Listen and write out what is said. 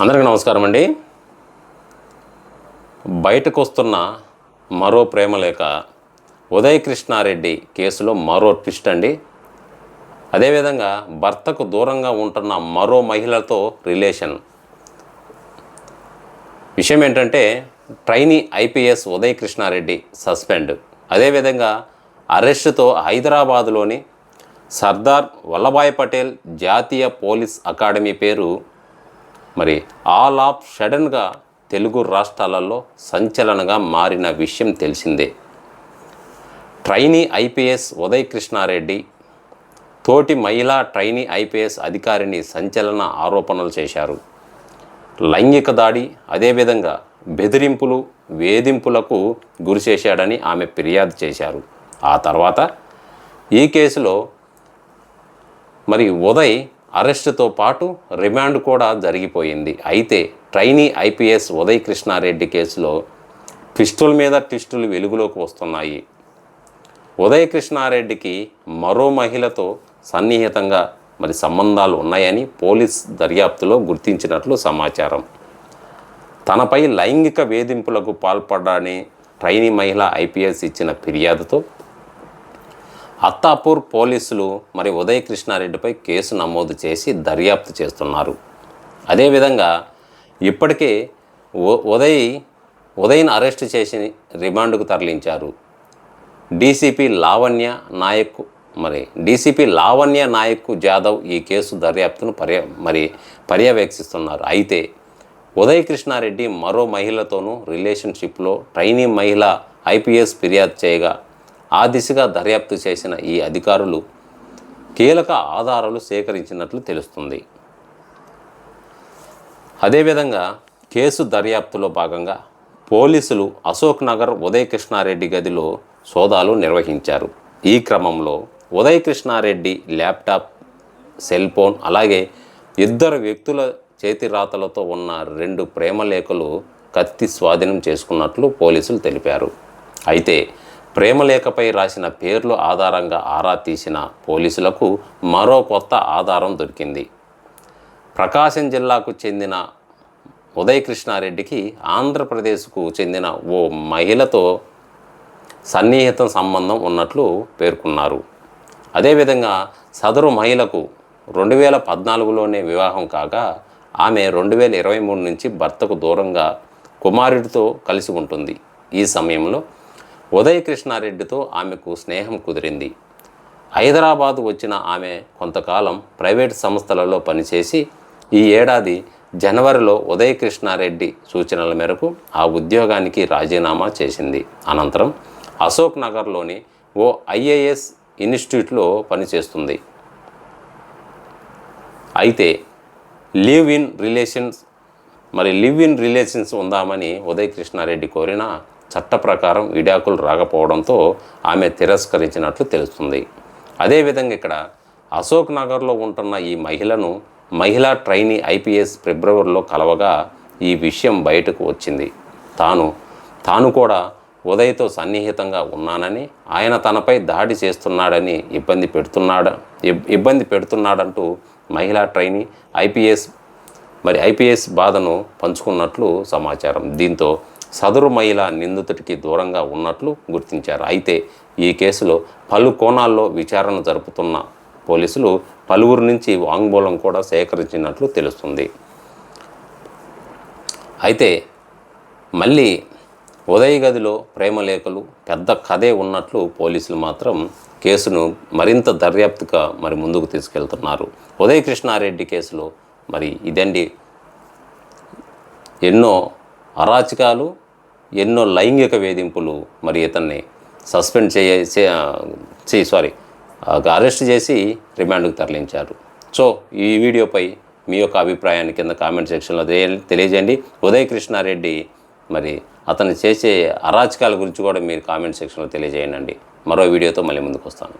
అందరికీ నమస్కారం అండి. బయటకు వస్తున్న మరో ప్రేమలేఖ ఉదయ్ కృష్ణారెడ్డి కేసులో మరో ట్విస్ట్ అండి. అదేవిధంగా భర్తకు దూరంగా ఉంటున్న మరో మహిళతో రిలేషన్. విషయం ఏంటంటే trainee IPS Uday Krishna Reddy suspend. అదేవిధంగా అరెస్టుతో హైదరాబాదులోని సర్దార్ వల్లభాయ్ పటేల్ జాతీయ పోలీస్ అకాడమీ పేరు మరి ఆల్ ఆఫ్ సడన్గా తెలుగు రాష్ట్రాలలో సంచలనంగా మారిన విషయం తెలిసిందే. ట్రైనీ ఐపీఎస్ ఉదయ్ కృష్ణారెడ్డి తోటి మహిళా ట్రైనీ ఐపీఎస్ అధికారిని సంచలన ఆరోపణలు చేశారు. లైంగిక దాడి, అదేవిధంగా బెదిరింపులు, వేధింపులకు గురి చేశాడని ఆమె ఫిర్యాదు చేశారు. ఆ తర్వాత ఈ కేసులో మరి ఉదయ్ అరెస్టుతో పాటు రిమాండ్ కూడా జరిగిపోయింది. అయితే ట్రైనీ ఐపీఎస్ ఉదయ్ కృష్ణారెడ్డి కేసులో ట్విస్టుల మీద ట్విస్టులు వెలుగులోకి వస్తున్నాయి. ఉదయ్ కృష్ణారెడ్డికి మరో మహిళతో సన్నిహితంగా మరి సంబంధాలు ఉన్నాయని పోలీస్ దర్యాప్తులో గుర్తించినట్లు సమాచారం. తనపై లైంగిక వేధింపులకు పాల్పడ్డాని ట్రైనీ మహిళ ఐపీఎస్ ఇచ్చిన ఫిర్యాదుతో అత్తాపూర్ పోలీసులు మరి ఉదయ్ కృష్ణారెడ్డిపై కేసు నమోదు చేసి దర్యాప్తు చేస్తున్నారు. అదేవిధంగా ఇప్పటికే ఉదయ్ని అరెస్టు చేసి రిమాండ్కు తరలించారు. డీసీపీ లావణ్య నాయక్ జాదవ్ ఈ కేసు దర్యాప్తును పర్యవేక్షిస్తున్నారు. అయితే ఉదయ్ కృష్ణారెడ్డి మరో మహిళతోనూ రిలేషన్షిప్లో ట్రైనీ మహిళ ఐపీఎస్ ఫిర్యాదు చేయగా ఆ దిశగా దర్యాప్తు చేసిన ఈ అధికారులు కీలక ఆధారాలు సేకరించినట్లు తెలుస్తుంది. అదేవిధంగా కేసు దర్యాప్తులో భాగంగా పోలీసులు అశోక్ నగర్ ఉదయ్ కృష్ణారెడ్డి గదిలో సోదాలు నిర్వహించారు. ఈ క్రమంలో Uday Krishna Reddy laptop, cell phone, అలాగే ఇద్దరు వ్యక్తుల చేతి రాతలతో ఉన్న 2 ప్రేమలేఖలు కత్తి స్వాధీనం చేసుకున్నట్లు పోలీసులు తెలిపారు. అయితే ప్రేమలేఖపై రాసిన పేర్ల ఆధారంగా ఆరా తీసిన పోలీసులకు మరో కొత్త ఆధారం దొరికింది. ప్రకాశం జిల్లాకు చెందిన ఉదయ్ కృష్ణారెడ్డికి ఆంధ్రప్రదేశ్కు చెందిన ఓ మహిళతో సన్నిహిత సంబంధం ఉన్నట్లు పేర్కొన్నారు. అదేవిధంగా సదరు మహిళకు 2014లోనే వివాహం కాగా ఆమె 2023 నుంచి భర్తకు దూరంగా కుమారుడితో కలిసి ఉంటుంది. ఈ సమయంలో ఉదయ్ కృష్ణారెడ్డితో ఆమెకు స్నేహం కుదిరింది. హైదరాబాదు వచ్చిన ఆమె కొంతకాలం ప్రైవేట్ సంస్థలలో పనిచేసి ఈ ఏడాది జనవరిలో ఉదయ్ కృష్ణారెడ్డి సూచనల మేరకు ఆ ఉద్యోగానికి రాజీనామా చేసింది. అనంతరం అశోక్ నగర్లోని ఓ ఐఏఎస్ ఇన్స్టిట్యూట్లో పనిచేస్తుంది. అయితే లివ్ ఇన్ రిలేషన్స్ ఉందామని ఉదయ్ కృష్ణారెడ్డి కోరిన చట్ట ప్రకారం విడాకులు రాకపోవడంతో ఆమె తిరస్కరించినట్లు తెలుస్తుంది. అదేవిధంగా ఇక్కడ అశోక్ నగర్లో ఉంటున్న ఈ మహిళా ట్రైనీ ఐపీఎస్ ఫిబ్రవరిలో కలవగా ఈ విషయం బయటకు వచ్చింది. తాను కూడా ఉదయ్తో సన్నిహితంగా ఉన్నానని, ఆయన తనపై దాడి చేస్తున్నాడని, ఇబ్బంది పెడుతున్నాడంటూ మహిళా ట్రైనీ ఐపీఎస్ బాధను పంచుకున్నట్లు సమాచారం. దీంతో సదరు మహిళ నిందితుడికి దూరంగా ఉన్నట్లు గుర్తించారు. అయితే ఈ కేసులో పలు కోణాల్లో విచారణ జరుపుతున్న పోలీసులు పలువురు నుంచి వాంగ్మూలం కూడా సేకరించినట్లు తెలుస్తుంది. అయితే మళ్ళీ ఉదయ్ గదిలో ప్రేమలేఖలు పెద్ద కథే ఉన్నట్లు పోలీసులు మాత్రం కేసును మరింత దర్యాప్తుగా ముందుకు తీసుకెళ్తున్నారు. ఉదయ్ కృష్ణారెడ్డి కేసులో ఇదండి, ఎన్నో అరాచకాలు, ఎన్నో లైంగిక వేధింపులు ఇతన్ని అరెస్ట్ చేసి రిమాండ్కు తరలించారు. సో ఈ వీడియోపై మీ యొక్క అభిప్రాయాన్ని కింద కామెంట్ సెక్షన్లో తెలియజేయండి. ఉదయ్ కృష్ణారెడ్డి అతను చేసే అరాచకాల గురించి కూడా మీరు కామెంట్ సెక్షన్లో తెలియజేయండి. మరో వీడియోతో మళ్ళీ ముందుకు వస్తాను.